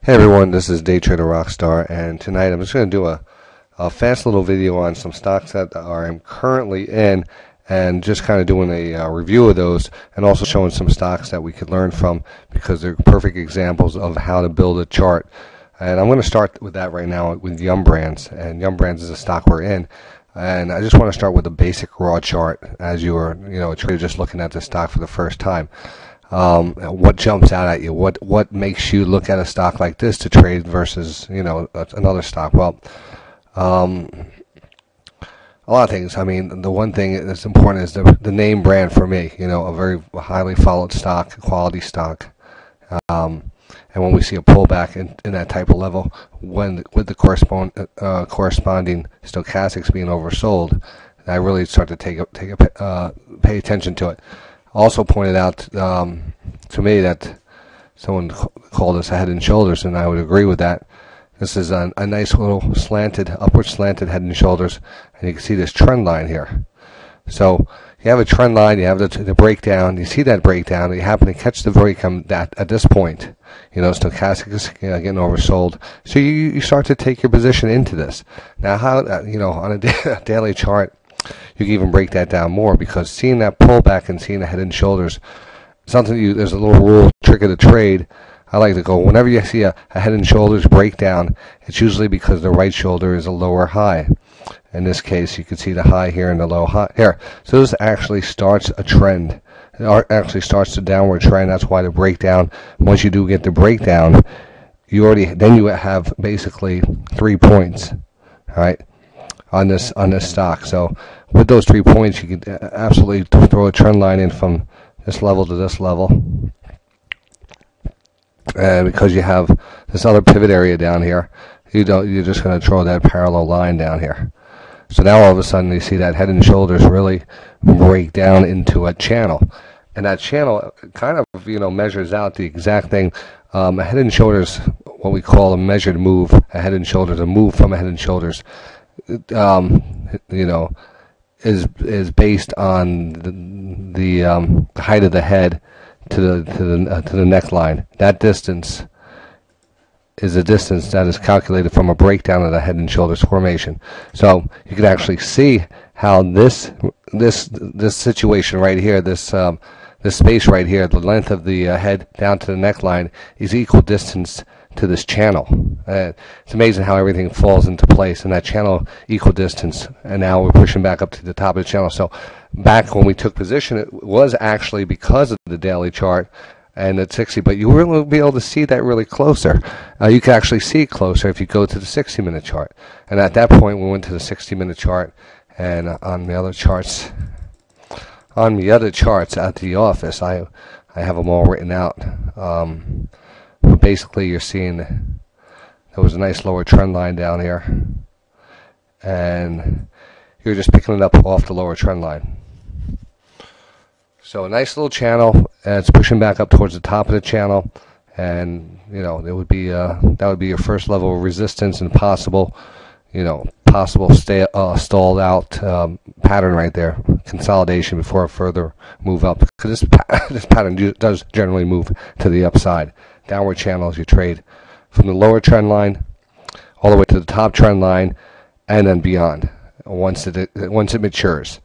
Hey everyone, this is DayTraderRockStar, and tonight I'm just going to do a fast little video on some stocks that I'm currently in, and just kind of doing a review of those, and also showing some stocks that we could learn from because they're perfect examples of how to build a chart. And I'm going to start with that right now with Yum Brands, and Yum Brands is a stock we're in. And I just want to start with a basic raw chart as you are, a trader just looking at the stock for the first time. What jumps out at you? What makes you look at a stock like this to trade versus another stock? Well, a lot of things. I mean, the one thing that's important is the name brand for me. A very highly followed stock, quality stock. And when we see a pullback in that type of level, with the corresponding stochastics being oversold, I really start to pay attention to it. Also pointed out to me that someone called us a head and shoulders, and I would agree with that. This is a nice little upward slanted head and shoulders, and you can see this trend line here. So you have a trend line, you have the breakdown, you see that breakdown, you happen to catch the break at this point. Stochastic is getting oversold. So you start to take your position into this. Now, how on a daily chart, you can even break that down more, because seeing that pullback and seeing the head and shoulders, there's a little rule, trick of the trade. I like to go, whenever you see a head and shoulders breakdown, it's usually because the right shoulder is a lower high. In this case, you can see the high here and the low high here. So this actually starts a trend. It actually starts the downward trend. That's why the breakdown, once you do get the breakdown, you have basically 3 points, all right, on this stock. So with those 3 points, you can absolutely throw a trend line in from this level to this level, and because you have this other pivot area down here, you're just going to throw that parallel line down here. So now all of a sudden you see that head and shoulders really break down into a channel, and that channel kind of measures out the exact thing. A head and shoulders, what we call a measured move, a head and shoulders, a move from a head and shoulders, is based on the height of the head to the neckline. That distance is a distance that is calculated from a breakdown of the head and shoulders formation. So you can actually see how this situation right here, this space right here, the length of the head down to the neckline, is equal distance to this channel. It's amazing how everything falls into place, and that channel equal distance, and now we're pushing back up to the top of the channel. So back when we took position, it was actually because of the daily chart and at 60, but you will be able to see that really closer. You can actually see it closer if you go to the 60-minute chart. And at that point, we went to the 60-minute chart, and on the other charts at the office, I have them all written out. But basically, you're seeing there was a nice lower trend line down here, and you're just picking it up off the lower trend line. So a nice little channel, and it's pushing back up towards the top of the channel, and that would be your first level of resistance and possible stalled out pattern right there, consolidation before a further move up, because this pattern does generally move to the upside. Downward channels, you trade from the lower trend line all the way to the top trend line, and then beyond once it matures.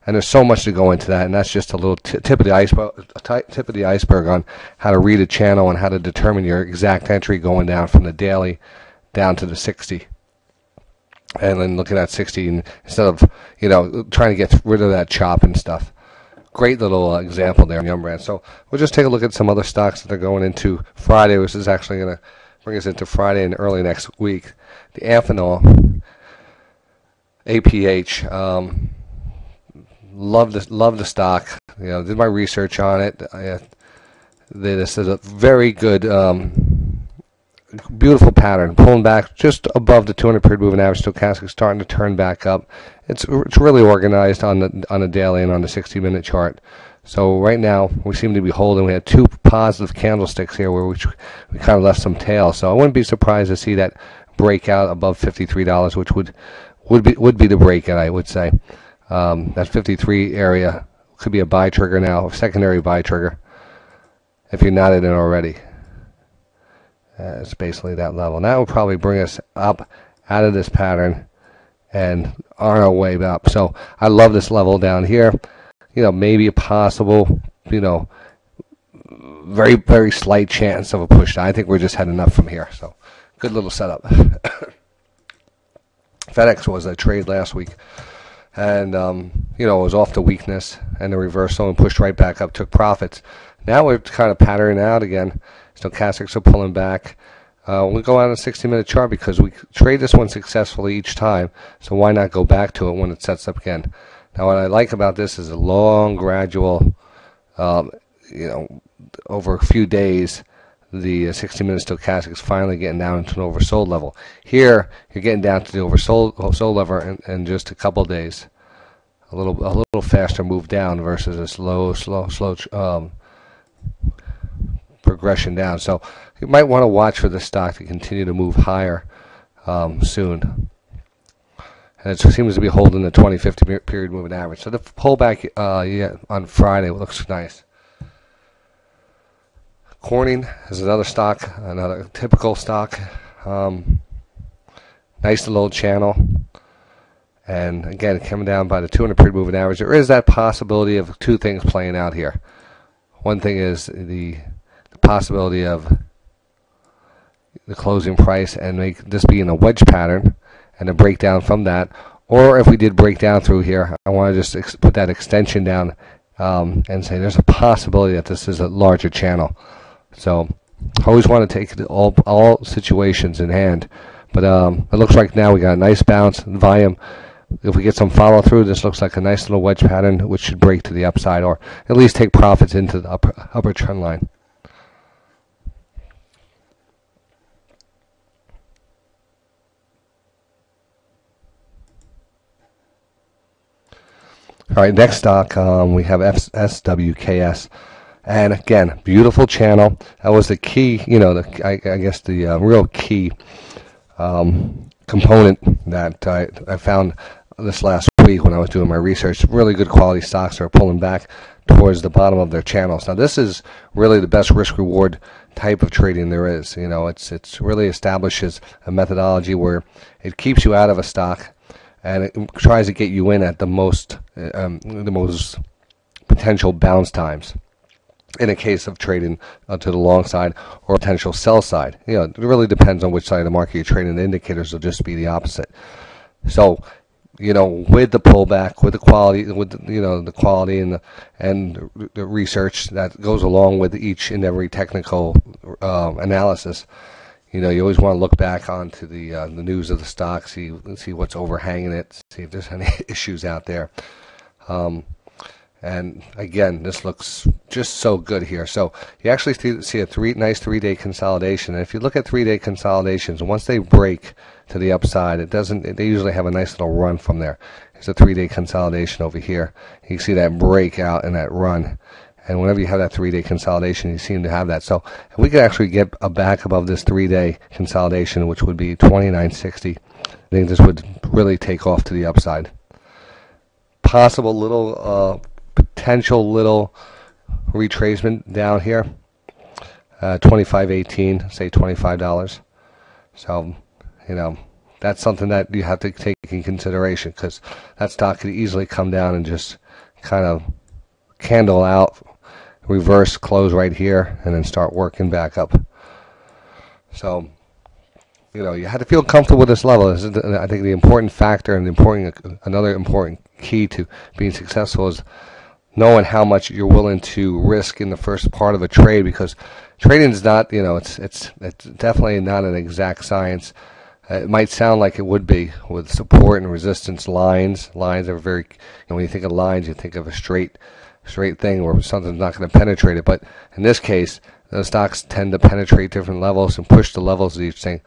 And there's so much to go into that, and that's just a little tip of the iceberg on how to read a channel and how to determine your exact entry going down from the daily down to the 60. And then looking at 60 instead of trying to get rid of that chop and stuff. Great little example there in Yum Brands. So we'll just take a look at some other stocks that are going into Friday, which is actually going to bring us into Friday and early next week. The Amphenol, APH. Love the stock. Did my research on it. This is a very good, beautiful pattern, pulling back just above the 200 period moving average. Stochastic starting to turn back up. It's really organized on the daily and on the 60-minute chart. So right now we seem to be holding. We had two positive candlesticks here where we kind of left some tail. So I wouldn't be surprised to see that breakout above $53, which would be the breakout, I would say. That 53 area could be a buy trigger now, a secondary buy trigger, if you're not in it already. It's basically that level. And that will probably bring us up out of this pattern and on our way up. So I love this level down here. Maybe a possible, very, very slight chance of a push down. I think we're just heading up from here. So good little setup. FedEx was a trade last week. And, it was off the weakness and the reversal and pushed right back up, took profits. Now we're kind of patterning out again. Stochastics are pulling back. We'll go on a 60-minute chart because we trade this one successfully each time. So why not go back to it when it sets up again? Now what I like about this is a long, gradual, over a few days, the 60-minute stochastics finally getting down into an oversold level. Here, you're getting down to the oversold level in just a couple days. A little faster move down versus a slow progression down. So you might want to watch for the stock to continue to move higher soon. And it seems to be holding the 20-50 period moving average. So the pullback on Friday looks nice. Corning is another stock, another typical stock. Nice little channel. And again, coming down by the 200 period moving average. There is that possibility of two things playing out here. One thing is the possibility of the closing price and make this being a wedge pattern and a breakdown from that. Or if we did break down through here, I want to just put that extension down and say there's a possibility that this is a larger channel. So I always want to take all situations in hand. But it looks like now we got a nice bounce in volume. If we get some follow through, this looks like a nice little wedge pattern which should break to the upside or at least take profits into the upper trend line. All right, next stock we have SWKS. And again, beautiful channel. That was the key, I guess the real key component that I found this last week when I was doing my research. Really good quality stocks are pulling back towards the bottom of their channels. Now this is really the best risk-reward type of trading there is. It's really establishes a methodology where it keeps you out of a stock and it tries to get you in at the most potential bounce times in a case of trading to the long side or potential sell side. It really depends on which side of the market you're trading. The indicators will just be the opposite. So, with the pullback, with the quality, the quality and the research that goes along with each and every technical analysis, you always want to look back onto the news of the stock, see what's overhanging it, see if there's any issues out there. And again, this looks just so good here. So you actually see a nice 3-day consolidation. And if you look at 3-day consolidations, once they break to the upside, they usually have a nice little run from there. There's a 3-day consolidation over here. You can see that breakout and that run. And whenever you have that 3-day consolidation, you seem to have that. So if we could actually get back above this 3-day consolidation, which would be 29.60, I think this would really take off to the upside. Possible little potential little retracement down here, 25.18, say $25. So that's something that you have to take in consideration, because that stock could easily come down and just kind of candle out, reverse, close right here, and then start working back up. So you have to feel comfortable with this level. I think the important factor and another important key to being successful is knowing how much you're willing to risk in the first part of a trade, because trading is not, it's definitely not an exact science. It might sound like it would be with support and resistance lines. Lines are very, when you think of lines, you think of a straight thing where something's not going to penetrate it. But in this case, the stocks tend to penetrate different levels and push the levels of each thing.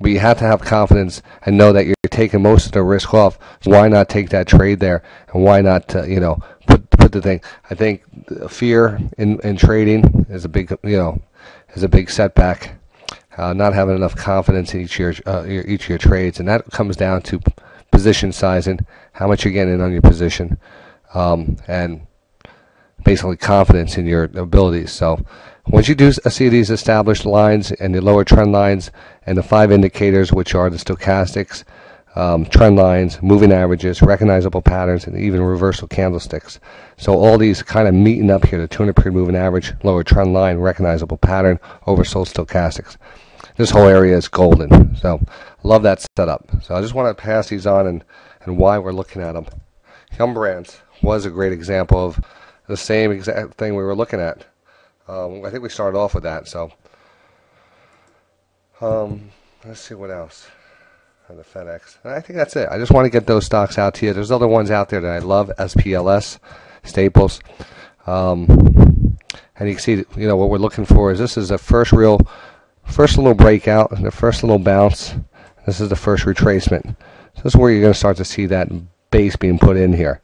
But you have to have confidence and know that you're taking most of the risk off. So why not take that trade there? And why not, put the thing? I think fear in trading is a big, is a big setback. Not having enough confidence in each of your trades, and that comes down to position sizing, how much you're getting in on your position, and basically confidence in your abilities. So Once you do see these established lines and the lower trend lines and the 5 indicators, which are the stochastics, trend lines, moving averages, recognizable patterns, and even reversal candlesticks. So all these kind of meeting up here, the 200 period moving average, lower trend line, recognizable pattern, oversold stochastics. This whole area is golden. So love that setup. So I just want to pass these on and why we're looking at them. Yum Brands was a great example of the same exact thing we were looking at. I think we started off with that. So let's see what else. The FedEx. And I think that's it. I just want to get those stocks out to you. There's other ones out there that I love. SPLS, Staples. And you can see, what we're looking for is this is the first little breakout, the first little bounce. This is the first retracement. So this is where you're going to start to see that base being put in here.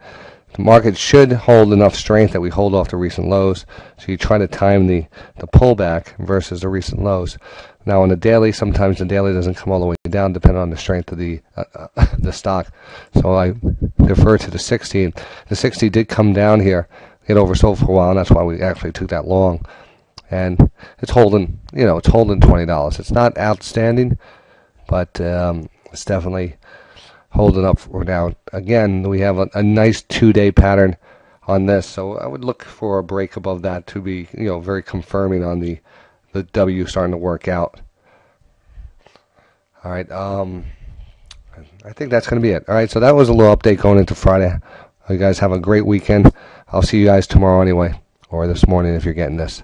The market should hold enough strength that we hold off the recent lows. So you try to time the pullback versus the recent lows. Now on the daily, sometimes the daily doesn't come all the way down depending on the strength of the stock. So I defer to the 60. The 60 did come down here, get oversold for a while, and that's why we actually took that long. And it's holding, it's holding $20. It's not outstanding, but it's definitely holding up for now. Again, we have a nice 2-day pattern on this, so I would look for a break above that to be, very confirming on the W starting to work out. All right, I think that's going to be it. All right, so that was a little update going into Friday. You guys have a great weekend. I'll see you guys tomorrow anyway, or this morning if you're getting this.